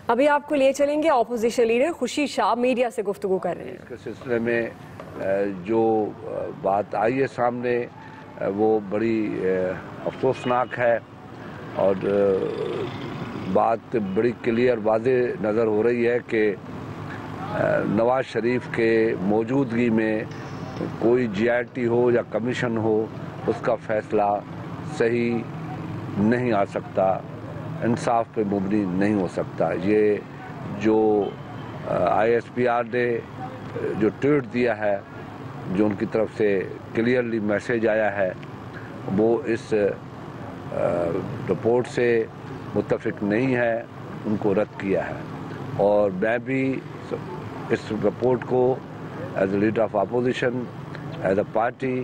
ابھی آپ کو لے چلیں گے اپوزیشن لیڈر خوشی شاہ میڈیا سے گفتگو کر رہے ہیں۔ اس کے سلسلے میں جو بات آئی ہے سامنے وہ بڑی افسوسناک ہے اور بات بڑی کلیئر واضح نظر ہو رہی ہے کہ نواز شریف کے موجودگی میں کوئی جی آئی ٹی ہو یا کمیشن ہو اس کا فیصلہ صحیح نہیں آ سکتا، انصاف پہ مبنی نہیں ہو سکتا۔ یہ جو آئی ایس پی آر نے جو ٹویٹ دیا ہے، جو ان کی طرف سے کلیئرلی میسیج آیا ہے، وہ اس رپورٹ سے متفق نہیں ہے، ان کو رد کیا ہے۔ اور میں بھی اس رپورٹ کو as a leader of opposition, as a party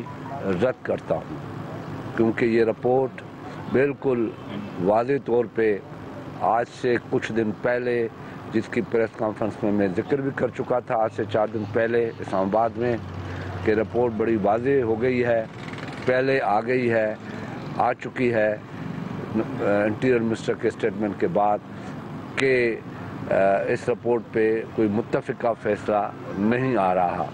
رد کرتا ہوں، کیونکہ یہ رپورٹ بالکل واضح طور پہ آج سے کچھ دن پہلے، جس کی پریس کانفرنس میں ذکر بھی کر چکا تھا آج سے 4 دن پہلے اسلام آباد میں، کہ رپورٹ بڑی واضح ہو گئی ہے، پہلے آ گئی ہے، آ چکی ہے انٹیریئر منسٹر کے اسٹیٹمنٹ کے بعد، کہ اس رپورٹ پہ کوئی متفقہ فیصلہ نہیں آ رہا۔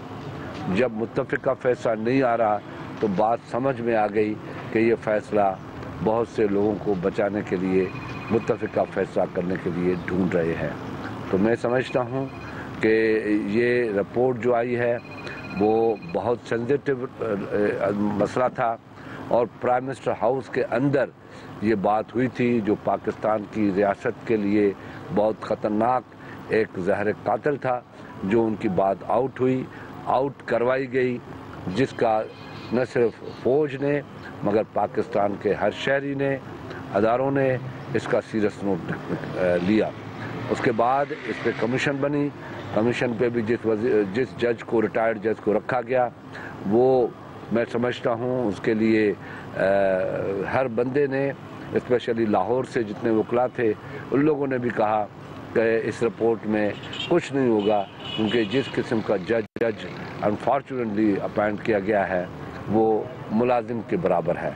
جب متفقہ فیصلہ نہیں آ رہا تو بات سمجھ میں آ گئی کہ یہ فیصلہ بہت سے لوگوں کو بچانے کے لیے متفقہ فیصلہ کرنے کے لیے ڈھونڈ رہے ہیں۔ تو میں سمجھتا ہوں کہ یہ رپورٹ جو آئی ہے وہ بہت سینسیٹیو مسئلہ تھا، اور پرائم منسٹر ہاؤس کے اندر یہ بات ہوئی تھی جو پاکستان کی ریاست کے لیے بہت خطرناک ایک زہر قاتل تھا، جو ان کی بات آؤٹ کروائی گئی، جس کا نہ صرف فوج نے مگر پاکستان کے ہر شہری نے، اداروں نے اس کا سیریس نوٹ لیا۔ اس کے بعد اس پہ کمیشن بنی، کمیشن پہ بھی جس جج کو، ریٹائرڈ جج کو رکھا گیا، وہ میں سمجھتا ہوں اس کے لیے ہر بندے نے، اسپیشلی لاہور سے جتنے وکلاء تھے، ان لوگوں نے بھی کہا کہ اس رپورٹ میں کچھ نہیں ہوگا، کیونکہ جس قسم کا جج انفارچونیٹلی اپائنٹ کیا گیا ہے وہ ملازم کے برابر ہے۔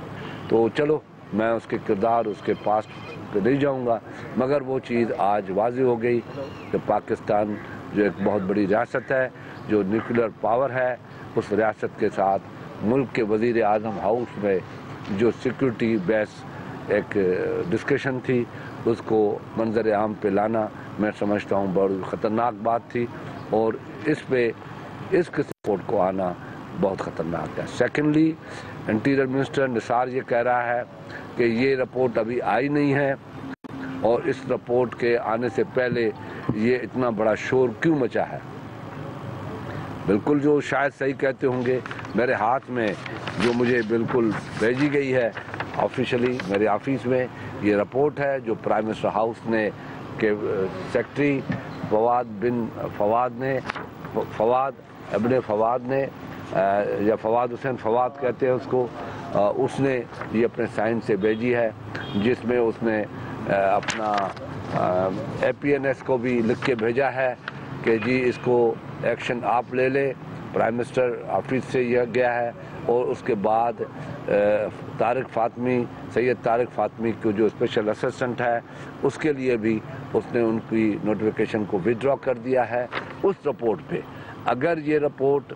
تو چلو، میں اس کے کردار، اس کے پاسٹ پہ نہیں جاؤں گا، مگر وہ چیز آج واضح ہو گئی کہ پاکستان جو ایک بہت بڑی ریاست ہے، جو نیوکلیئر پاور ہے، اس ریاست کے ساتھ ملک کے وزیر اعظم ہاؤس میں جو سیکورٹی بیس ایک ڈسکشن تھی، اس کو منظر عام پہ لانا میں سمجھتا ہوں بڑی خطرناک بات تھی، اور اس پہ اس رپورٹ کو آنا بہت خطرناک ہے۔ سیکنڈلی، انٹیریئر منسٹر نثار یہ کہہ رہا ہے کہ یہ رپورٹ ابھی آئی نہیں ہے، اور اس رپورٹ کے آنے سے پہلے یہ اتنا بڑا شور کیوں مچا ہے۔ بالکل جو شاید صحیح کہتے ہوں گے، میرے ہاتھ میں جو مجھے بالکل بھیجی گئی ہے آفیشلی میرے آفس میں، یہ رپورٹ ہے جو پرائم منسٹر ہاؤس نے کہ سیکرٹری فواد ابن فواد نے، یا فواد حسین فواد کہتے ہیں اس کو، اس نے یہ اپنے سائن سے بھیجی ہے، جس میں اس نے اپنا اے پی این ایس کو بھی لکھ کے بھیجا ہے کہ جی اس کو ایکشن آپ لے لیں۔ پرائم منسٹر آفس سے یہ گیا ہے، اور اس کے بعد سید طارق فاطمی کو جو اسپیشل اسسٹنٹ ہے، اس کے لیے بھی اس نے ان کی نوٹیفیکیشن کو ودرا کر دیا ہے اس رپورٹ پہ۔ اگر یہ رپورٹ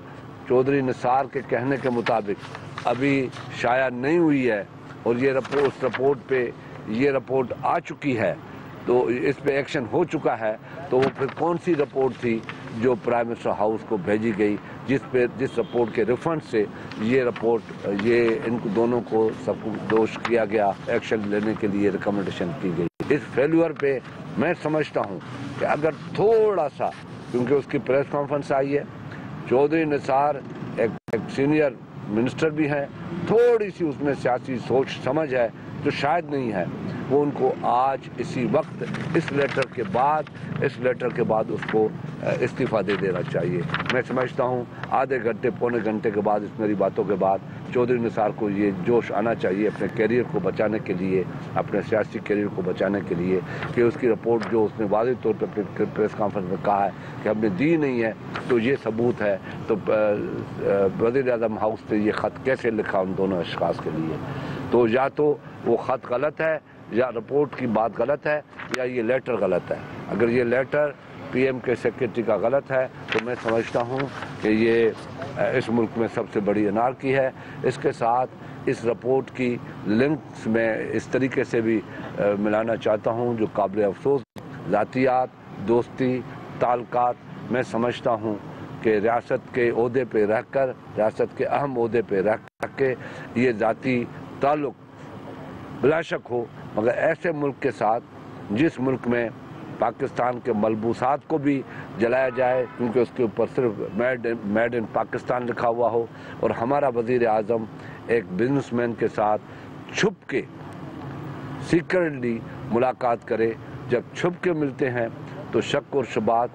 چودھری نثار کے کہنے کے مطابق ابھی شائع نہیں ہوئی ہے، اور یہ اس رپورٹ پہ یہ رپورٹ آ چکی ہے، تو اس پہ ایکشن ہو چکا ہے، تو وہ پھر کون سی رپورٹ تھی جو پرائم منسٹر ہاؤس کو بھیجی گئی، جس رپورٹ کے ریفرنس سے یہ رپورٹ، یہ ان دونوں کو سب کو دوش کیا گیا، ایکشن لینے کے لیے ریکمنڈیشن کی گئی۔ اس فیلور پہ میں سمجھتا ہوں کہ اگر تھوڑا سا، کیونکہ اس کی پریس کانفرنس آئی ہے، چودھری نثار ایک سینئر منسٹر بھی ہیں، تھوڑی سی اس میں سیاسی سوچ سمجھ ہے جو شاید نہیں ہے، وہ ان کو آج اسی وقت اس لیٹر کے بعد اس کو استعفیٰ دے دینا چاہیے۔ میں سمجھتا ہوں آدھے گھنٹے، پونے گھنٹے کے بعد، اس میری باتوں کے بعد، چودھری نثار کو یہ جوش آنا چاہیے اپنے کیریئر کو بچانے کے لیے، اپنے سیاسی کیریئر کو بچانے کے لیے، کہ اس کی رپورٹ جو اس نے واضح طور پہ پریس کانفرنس میں کہا ہے کہ ہم نے دی نہیں ہے، تو یہ ثبوت ہے، تو وزیر اعظم ہاؤس نے یہ خط کیسے لکھا ان دونوں اشخاص کے لیے؟ تو یا تو وہ خط غلط ہے، या रिपोर्ट की बात गलत है या ये लेटर गलत है। अगर ये लेटर पीएम के सेक्रेटरी का गलत है तो मैं समझता हूँ कि ये इस मुल्क में सबसे बड़ी अनारकी है। इसके साथ इस रिपोर्ट की लिंक्स में इस तरीके से भी मिलाना चाहता हूँ जो काबिल अफसोस ज़ातियात, दोस्ती, ताल्लुकात। मैं समझता हूँ कि रियासत के ओहदे पे रहकर, रियासत के अहम ओहदे पे रह के ये ज़ाती ताल्लुक बिलाशक हो, मगर ऐसे मुल्क के साथ जिस मुल्क में पाकिस्तान के मलबूसात को भी जलाया जाए क्योंकि उसके ऊपर सिर्फ मेड इन पाकिस्तान लिखा हुआ हो, और हमारा वज़ीर आज़म एक बिजनेसमैन के साथ छुप के सीक्रेटली मुलाकात करे। जब छुप के मिलते हैं तो शक और शुबात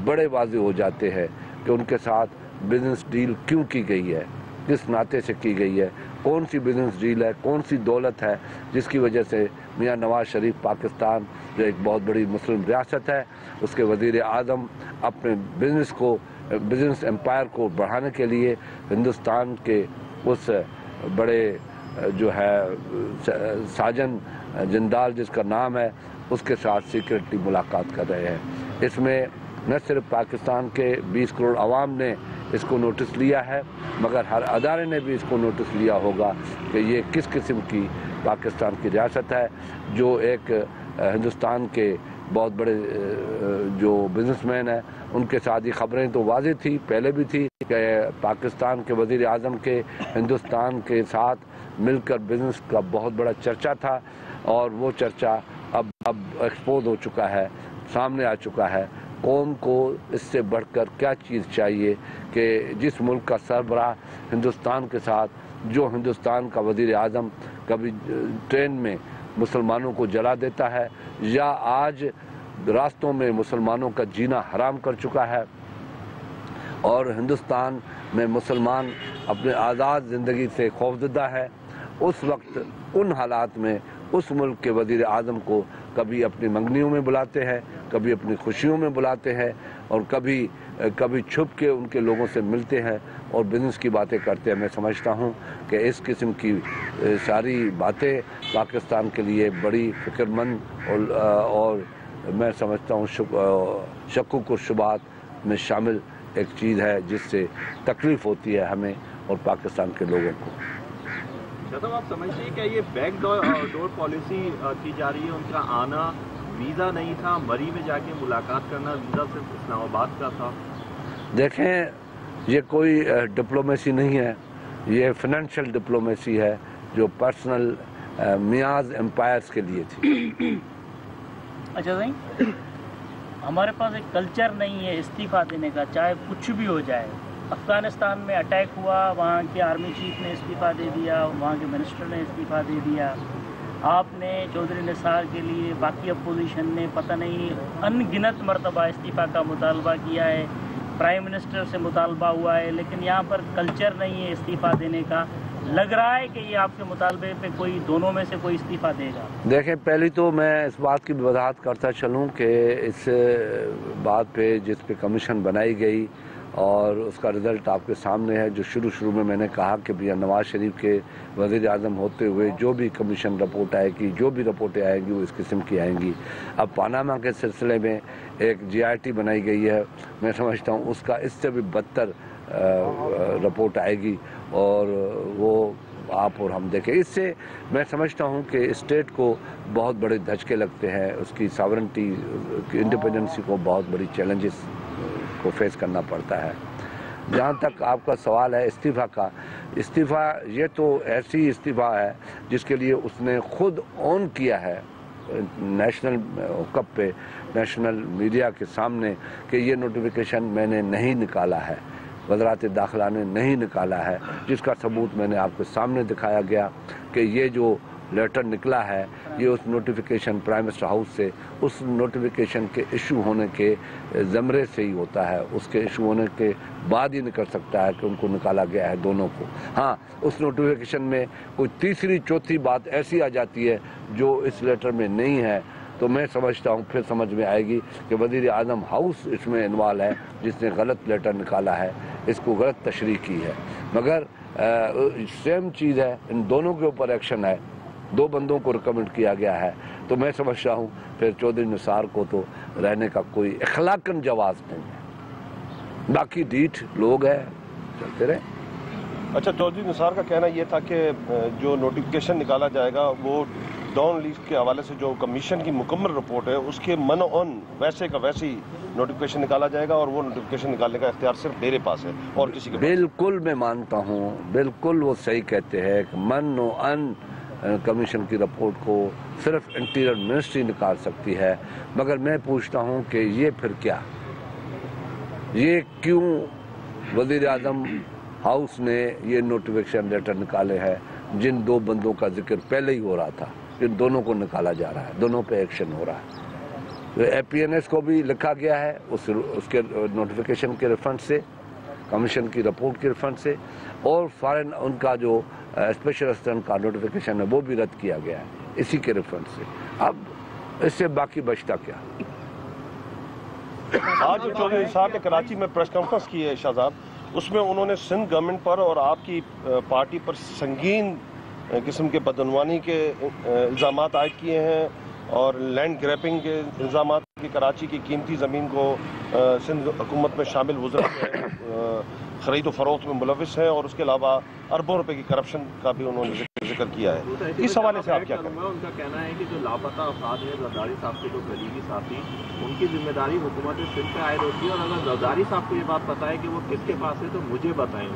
बड़े वाज़ेह हो जाते हैं कि उनके साथ बिजनेस डील क्यों की गई है, किस नाते से की गई है, कौन सी बिजनेस डील है, कौन सी दौलत है जिसकी वजह से मियां नवाज शरीफ पाकिस्तान जो एक बहुत बड़ी मुस्लिम रियासत है उसके वज़ीर आज़म अपने बिजनेस एम्पायर को बढ़ाने के लिए हिंदुस्तान के उस बड़े जो है साजन जिंदाल जिसका नाम है उसके साथ सीक्रेटली मुलाकात कर रहे हैं। इसमें न सिर्फ पाकिस्तान के 20 करोड़ आवाम ने इसको नोटिस लिया है मगर हर अदारे ने भी इसको नोटिस लिया होगा कि ये किस किस्म की पाकिस्तान की रियासत है जो एक हिंदुस्तान के बहुत बड़े जो बिजनेसमैन हैं उनके साथ ये खबरें तो वाज़ेह थी, पहले भी थी कि पाकिस्तान के वज़ीर आज़म के हिंदुस्तान के साथ मिलकर बिजनेस का बहुत बड़ा चर्चा था और वो चर्चा अब एक्सपोज हो चुका है, सामने आ चुका है। कौम को इससे बढ़कर क्या चीज़ चाहिए कि जिस मुल्क का सरबराह हिंदुस्तान के साथ, जो हिंदुस्तान का वज़ीर आज़म कभी ट्रेन में मुसलमानों को जला देता है या आज रास्तों में मुसलमानों का जीना हराम कर चुका है और हिंदुस्तान में मुसलमान अपने आज़ाद ज़िंदगी से खौफजदा है, उस वक्त उन हालात में उस मुल्क के वज़ीर आज़म को कभी अपनी मंगनियों में बुलाते हैं, कभी अपनी खुशियों में बुलाते हैं और कभी छुप के उनके लोगों से मिलते हैं और बिजनेस की बातें करते हैं। मैं समझता हूँ कि इस किस्म की सारी बातें पाकिस्तान के लिए बड़ी फ़िक्रमंद और मैं समझता हूँ शक्कुक और शुबात में शामिल एक चीज़ है जिससे तकलीफ़ होती है हमें और पाकिस्तान के लोगों को। साहब आप समझते हैं क्या ये बैक डोर पॉलिसी की जा रही है? उनका आना वीज़ा नहीं था, मरी में जाके मुलाकात करना वीज़ा सिर्फ इस्लामाबाद का था। देखें, ये कोई डिप्लोमेसी नहीं है, ये फाइनेंशियल डिप्लोमेसी है जो पर्सनल मियाज एम्पायर्स के लिए थी। अच्छा भाई, हमारे पास एक कल्चर नहीं है इस्तीफ़ा देने का, चाहे कुछ भी हो जाए। अफ़गानिस्तान में अटैक हुआ, वहाँ के आर्मी चीफ ने इस्तीफ़ा दे दिया, वहाँ के मिनिस्टर ने इस्तीफ़ा दे दिया, आपने चौधरी निसार के लिए, बाकी अपोजिशन ने पता नहीं अनगिनत मरतबा इस्तीफ़ा का मुतालबा किया है, प्राइम मिनिस्टर से मुतालबा हुआ है, लेकिन यहाँ पर कल्चर नहीं है इस्तीफ़ा देने का। लग रहा है कि ये आपके मुतालबे पे कोई दोनों में से कोई इस्तीफ़ा देगा। देखें, पहले तो मैं इस बात की वजाहत करता चलूँ कि इस बात पे जिस पे कमीशन बनाई गई और उसका रिज़ल्ट आपके सामने है। जो शुरू में मैंने कहा कि भैया नवाज़ शरीफ के वज़ीर आज़म होते हुए जो भी कमीशन रिपोर्ट आएगी, जो भी रिपोर्टें आएंगी वो इस किस्म की आएंगी। अब पानामा के सिलसिले में एक GIT बनाई गई है, मैं समझता हूँ उसका इससे भी बदतर रिपोर्ट आएगी और वो आप और हम देखें। इससे मैं समझता हूँ कि स्टेट को बहुत बड़े धचके लगते हैं, उसकी सॉवरेंटी, इंडिपेंडेंसी को बहुत बड़ी चैलेंजेस को फेस करना पड़ता है। जहाँ तक आपका सवाल है इस्तीफ़ा का, इस्तीफ़ा ये तो ऐसी इस्तीफ़ा है जिसके लिए उसने खुद ऑन किया है नेशनल कप पे, नेशनल मीडिया के सामने कि ये नोटिफिकेशन मैंने नहीं निकाला है, वज़रात दाखिला ने नहीं निकाला है, जिसका सबूत मैंने आपके सामने दिखाया गया कि ये जो लेटर निकला है ये उस नोटिफिकेशन प्राइम मिनिस्टर हाउस से, उस नोटिफिकेशन के इशू होने के ज़मरे से ही होता है, उसके इशू होने के बाद ही निकल सकता है कि उनको निकाला गया है दोनों को। हाँ, उस नोटिफिकेशन में कोई तीसरी चौथी बात ऐसी आ जाती है जो इस लेटर में नहीं है तो मैं समझता हूँ फिर समझ में आएगी कि वज़ीर आज़म हाउस इसमें इन्वॉल्व है जिसने गलत लेटर निकाला है, इसको गलत तशरीह की है। मगर सेम चीज़ है, इन दोनों के ऊपर एक्शन है, 2 बंदों को रिकमेंड किया गया है, तो मैं समझता हूँ फिर चौधरी निसार को तो रहने का कोई इखलाकन जवाज़ नहीं है। बाकी ढीठ लोग हैं, चलते रहे। अच्छा, चौधरी निसार का कहना ये था कि जो नोटिफिकेशन निकाला जाएगा वो डॉन लीग के हवाले से जो कमीशन की मुकम्मल रिपोर्ट है उसके मन ऑन वैसे का वैसे ही नोटिफिकेशन निकाला जाएगा और वो नोटिफिकेशन निकालने का इख्तियार सिर्फ मेरे पास है और किसी के पास। बिल्कुल मैं मानता हूँ, बिल्कुल वो सही कहते हैं कि मन ऑन कमीशन की रिपोर्ट को सिर्फ इंटीरियर मिनिस्ट्री निकाल सकती है, मगर मैं पूछता हूँ कि ये फिर क्या, ये क्यों वज़ीर आज़म हाउस ने ये नोटिफिकेशन लेटर निकाले हैं जिन 2 बंदों का जिक्र पहले ही हो रहा था, इन दोनों को निकाला जा रहा है, दोनों पे एक्शन हो रहा है। तो APNS को भी लिखा गया है उसके नोटिफिकेशन के रेफरेंस से, कमीशन की रिपोर्ट के रेफरेंस से, और फॉरेन उनका जो स्पेशल असिस्टेंट का नोटिफिकेशन है वो भी रद्द किया गया है इसी के रेफरेंस से। अब इससे बाकी बचता क्या। आज चौधरी निसार ने कराची में प्रेस कॉन्फ्रेंस की है शाहजाद, उसमें उन्होंने सिंध गवर्नमेंट पर और आपकी पार्टी पर संगीन किस्म के बदनवानी के इल्ज़ाम आयद किए हैं और लैंड ग्रैपिंग के इल्ज़ाम की कराची की कीमती ज़मीन को सिंध हुकूमत में शामिल वज़रा ख़रीद व फ़रोख्त में मुलविस है और उसके अलावा अरबों रुपए की करप्शन का भी उन्होंने जिक्र किया है। इस हवाले से आप क्या कहेंगे? उनका कहना है कि जो लापता अफराद हैं जरदारी साहब के जो करीबी साथी, उनकी जिम्मेदारी हुकूमत सिंध पे आयद होती है और अगर जरदारी साहब को ये बात पता है कि वो किसके पास है तो मुझे बताएं।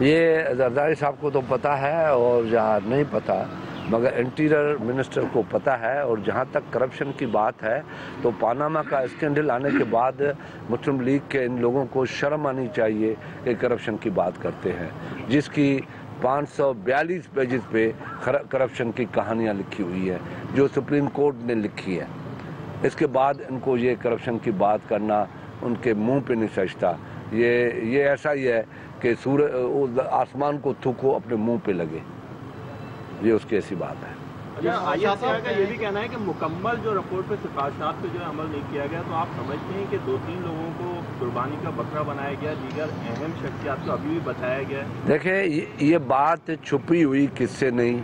ये जरदारी साहब को तो पता है और जहाँ नहीं पता मगर इंटीरियर मिनिस्टर को पता है। और जहाँ तक करप्शन की बात है तो पानामा का स्कैंडल आने के बाद मुस्लिम लीग के इन लोगों को शर्म आनी चाहिए कि करप्शन की बात करते हैं, जिसकी 542 पेजेस पे करप्शन की कहानियाँ लिखी हुई है जो सुप्रीम कोर्ट ने लिखी है। इसके बाद इनको ये करप्शन की बात करना उनके मुंह पे नहीं सजता। ये ऐसा ही है कि आसमान को थूको अपने मुंह पे लगे, ये उसकी ऐसी बात है। ISR का ये भी कहना है कि मुकम्मल जो रिपोर्ट पे सिफारिशात पे जो अमल नहीं किया गया, तो आप समझते हैं कि 2-3 लोगों को कुर्बानी का बकरा बनाया गया, दीगर अहम शख्सियात को अभी भी बचाया गया है। देखिए ये बात छुपी हुई किससे नहीं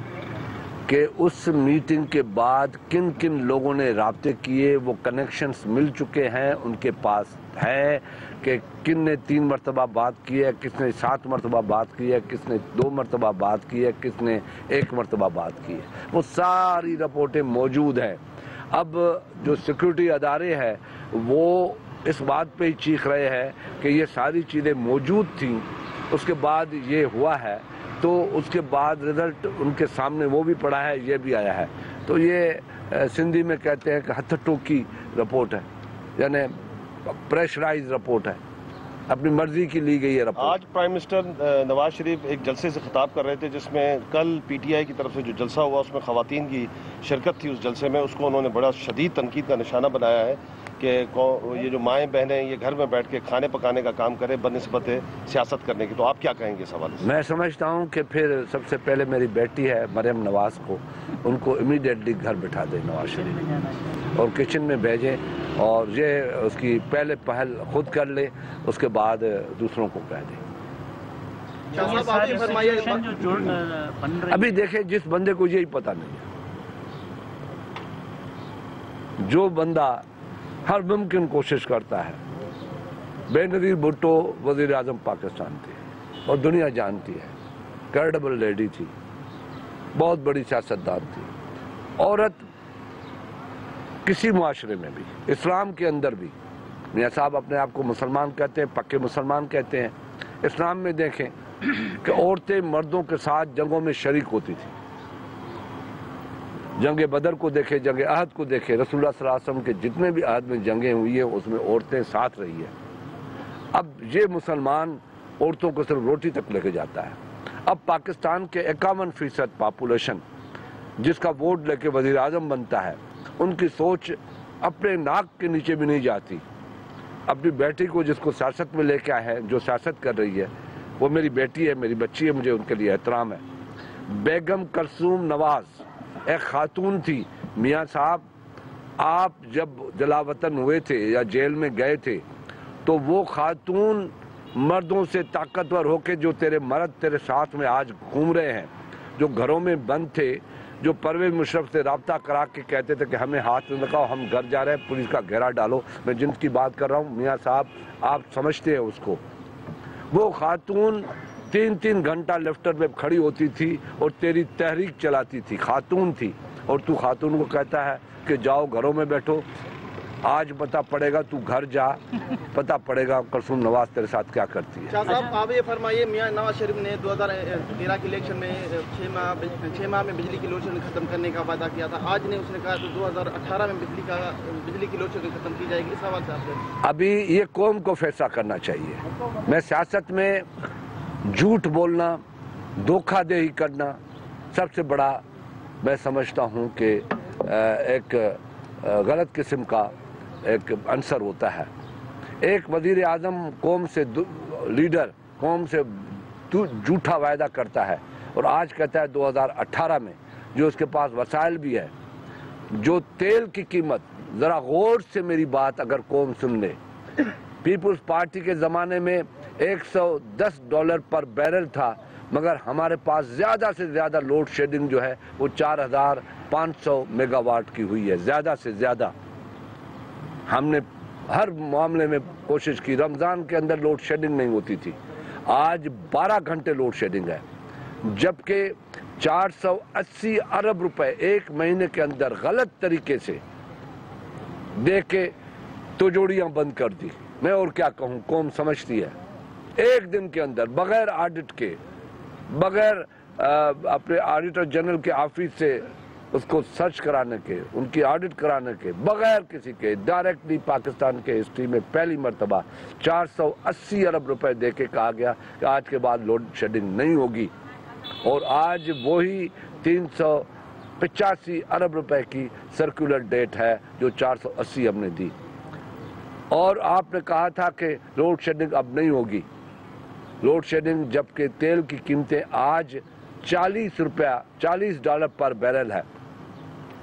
कि उस मीटिंग के बाद किन किन लोगों ने राब्ते किए, वो कनेक्शंस मिल चुके हैं, उनके पास है कि किन ने 3 मरतबा बात की है, किसने 7 मरतबा बात की है, किसने 2 मरतबा बात की है, किसने 1 मरतबा बात की है। वो सारी रिपोर्टें मौजूद हैं। अब जो सिक्योरिटी अदारे हैं वो इस बात पे ही चीख रहे हैं कि ये सारी चीज़ें मौजूद थीं, उसके बाद ये हुआ है, तो उसके बाद रिजल्ट उनके सामने वो भी पड़ा है, ये भी आया है। तो ये सिंधी में कहते हैं कि हथटों की रिपोर्ट है, यानी प्रेशराइज रिपोर्ट है, अपनी मर्जी की ली गई है रिपोर्ट। आज प्राइम मिनिस्टर नवाज शरीफ एक जलसे से खिताब कर रहे थे जिसमें कल PTI की तरफ से जो जलसा हुआ उसमें ख़वातीन की शिरकत थी। उस जलसे में उसको उन्होंने बड़ा शदीद तनकीद का निशाना बनाया है कि ये जो माएँ बहनें ये घर में बैठ के खाने पकाने का काम करें बनिस्बत सियासत करने की। तो आप क्या कहेंगे इस हवाले से? मैं समझता हूँ कि फिर सबसे पहले मेरी बेटी है मरियम नवाज को, उनको इमीडिएटली घर बिठा दें नवाज शरीफ और किचन में भेजें और ये उसकी पहले पहल खुद कर ले, उसके बाद दूसरों को कह दें। अभी देखें जिस बंदे को यही पता नहीं है, जो बंदा हर मुमकिन कोशिश करता है। बेनज़ीर भुट्टो वज़ीर आज़म पाकिस्तान थी और दुनिया जानती है, क्रेडिबल लेडी थी, बहुत बड़ी सियासतदान थी। औरत किसी मुआशरे में भी, इस्लाम के अंदर भी, मियाँ साहब अपने आप को मुसलमान कहते हैं, पक्के मुसलमान कहते हैं। इस्लाम में देखें कि औरतें मर्दों के साथ जंगों में शरीक होती थी। जंग बदर को देखे, जंग अहद को देखे, रसूलुल्लाह सल्लल्लाहु अलैहि वसल्लम के जितने भी अहद में जंगें हुई हैं उसमें औरतें साथ रही है। अब ये मुसलमान औरतों को सिर्फ रोटी तक लेके जाता है। अब पाकिस्तान के 51% पॉपुलेशन जिसका वोट लेके वज़ीर आज़म बनता है, उनकी सोच अपने नाक के नीचे भी नहीं जाती। अपनी बेटी को जिसको सियासत में लेके आए हैं, जो सियासत कर रही है, वो मेरी बेटी है, मेरी बच्ची है, मुझे उनके लिए एहतराम है। बेगम कलसूम नवाज एक खातून थी। मियाँ साहब आप जब जलावतन हुए थे या जेल में गए थे तो वो खातून मर्दों से ताकतवर होके जो तेरे मर्द तेरे साथ में आज घूम रहे हैं, जो घरों में बंद थे, जो परवेज मुशर्रफ से रब्ता करा के कहते थे कि हमें हाथ में लगाओ, हम घर जा रहे हैं, पुलिस का घेरा डालो। मैं जिनकी बात कर रहा हूँ मियाँ साहब, आप समझते हैं उसको। वो खातून 3-3 घंटा लेफ्टर में खड़ी होती थी और तेरी तहरीक चलाती थी, खातून थी, और तू खातून को कहता है कि जाओ घरों में बैठो। आज पता पड़ेगा, तू घर जा, पता पड़ेगा कुलसूम नवाज तेरे साथ क्या करती है। शाह साहब, आप ये फरमाइए, मियां नवाज शरीफ ने 2013 के इलेक्शन में 6 माह में बिजली की लोड शेडिंग खत्म करने का वादा किया था। आज ने उसने कहा तो 2018 में बिजली की लोड शेडिंग खत्म की जाएगी। इस हवाले से आपसे अभी ये कौम को फैसला करना चाहिए। मैं सियासत में झूठ बोलना, धोखाधड़ी करना सबसे बड़ा मैं समझता हूँ कि एक गलत किस्म का एक अंसर होता है। एक वजीर आज़म कौम से लीडर कौम से झूठा वायदा करता है और आज कहता है 2018 में, जो उसके पास वसाइल भी है, जो तेल की कीमत, ज़रा गौर से मेरी बात अगर कौम सुन ले, पीपल्स पार्टी के ज़माने में $110 पर बैरल था, मगर हमारे पास ज़्यादा से ज़्यादा लोड शेडिंग जो है वो 4500 मेगावाट की हुई है, ज़्यादा से ज़्यादा। हमने हर मामले में कोशिश की, रमज़ान के अंदर लोड शेडिंग नहीं होती थी, आज 12 घंटे लोड शेडिंग है, जबकि 480 अरब रुपए एक महीने के अंदर गलत तरीके से दे के तिजोरियाँ बंद कर दी। मैं और क्या कहूँ, कौम समझती है। एक दिन के अंदर बगैर ऑडिट के, बगैर अपने ऑडिटर जनरल के ऑफिस से उसको सर्च कराने के, उनकी ऑडिट कराने के, बगैर किसी के, डायरेक्टली पाकिस्तान के हिस्ट्री में पहली मरतबा 480 अरब रुपए दे के कहा गया कि आज के बाद लोड शेडिंग नहीं होगी, और आज वही 385 अरब रुपए की सर्कुलर डेट है जो 480 हमने दी। और आपने कहा था कि लोड शेडिंग अब नहीं होगी। लोड शेडिंग, जबकि तेल की कीमतें आज $40 पर बैरल है।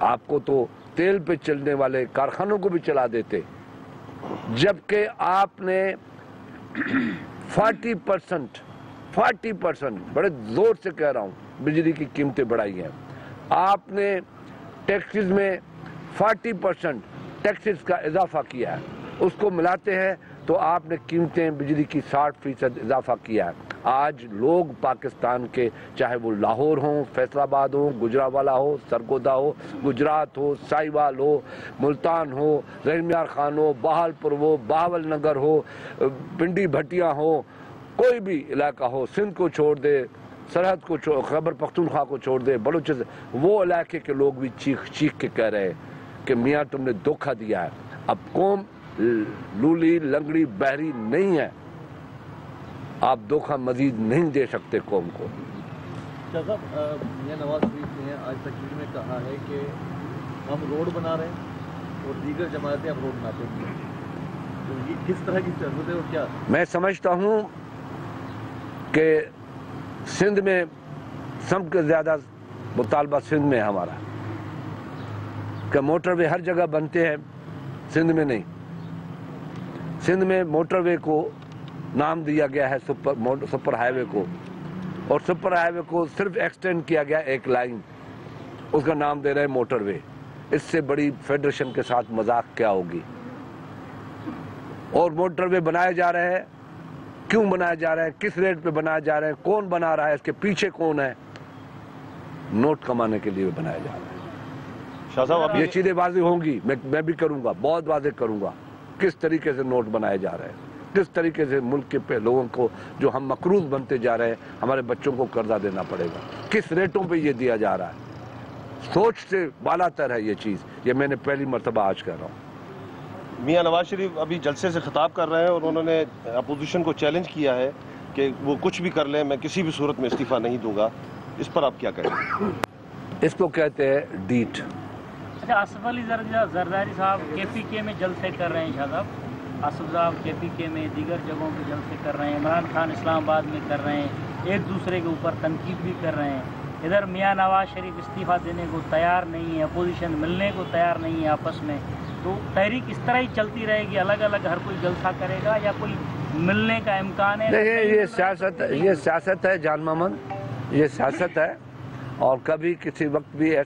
आपको तो तेल पे चलने वाले कारखानों को भी चला देते, जबकि आपने 40% बड़े जोर से कह रहा हूं, बिजली की कीमतें बढ़ाई हैं। आपने टैक्सेस में 40% टैक्सेस का इजाफा किया है, उसको मिलाते हैं तो आपने कीमतें बिजली की 60% इजाफा किया है। आज लोग पाकिस्तान के, चाहे वो लाहौर हो, फैसलाबाद हो, गुजरावाला हो, सरगोदा हो, गुजरात हो, साहिवाल हो, मुल्तान हो, रहीमयार खान हो, बहालपुर हो, बहावल नगर हो, पिंडी भटिया हो, कोई भी इलाका हो, सिंध को छोड़ दे, सरहद को खैबर पख्तूनख्वा को छोड़ दे, बलूचिस्तान, वो इलाके के लोग भी चीख के कह रहे हैं कि मियाँ तुमने धोखा दिया है। अब कौम लूली लंगड़ी बहरी नहीं है, आप धोखा मजीद नहीं दे सकते कौम को। मियां नवाज शरीफ ने आज तकरीर में कहा है कि हम रोड बना रहे हैं और दीगर जमातें अब रोड बनाते हैं, तो ये किस तरह की जरूरत है और क्या? मैं समझता हूँ कि सिंध में सबसे ज़्यादा मुतालबा सिंध में हमारा कि मोटरवे हर जगह बनते हैं, सिंध में नहीं। सिंध में मोटरवे को नाम दिया गया है सुपर हाईवे को, और सुपर हाईवे को सिर्फ एक्सटेंड किया गया एक लाइन, उसका नाम दे रहे हैं मोटरवे। इससे बड़ी फेडरेशन के साथ मजाक क्या होगी। और मोटरवे बनाए जा रहे हैं, क्यों बनाए जा रहे हैं, किस रेट पे बनाए जा रहे हैं, कौन बना रहा है, इसके पीछे कौन है? नोट कमाने के लिए बनाए जा रहे हैं। शाह साहब, ये चीजें वाज़ेह होंगी, मैं भी करूंगा, बहुत वाज़ेह करूंगा किस तरीके से नोट बनाए जा रहे हैं, किस तरीके से मुल्क के पे लोगों को, जो हम मकरूज बनते जा रहे हैं, हमारे बच्चों को कर्जा देना पड़ेगा, किस रेटों पे ये दिया जा रहा है। सोच से बालातर है ये चीज़, ये मैंने पहली मरतबा आज कह रहा हूँ। मियां नवाज शरीफ अभी जलसे से खिताब कर रहे हैं और उन्होंने अपोजिशन को चैलेंज किया है कि वो कुछ भी कर लें, मैं किसी भी सूरत में इस्तीफ़ा नहीं दूंगा। इस पर आप क्या कहेंगे? इसको कहते हैं डीट। अच्छा, आसिफ अली जरदारी साहब KPK में जलसे कर रहे हैं। शाह साहब, आसिफ साहब KPK में दीगर जगहों पर जलसे कर रहे हैं, इमरान खान इस्लामाबाद में कर रहे हैं, एक दूसरे के ऊपर तनकीद भी कर रहे हैं। इधर मियां नवाज शरीफ इस्तीफ़ा देने को तैयार नहीं है, अपोजिशन मिलने को तैयार नहीं है आपस में। तो तहरीक इस तरह ही चलती रहेगी, अलग अलग हर कोई जलसा करेगा या कोई मिलने का इम्कान है? नहीं, ये सियासत है जान मोहम्मद, ये सियासत है। اور کبھی کسی وقت بھی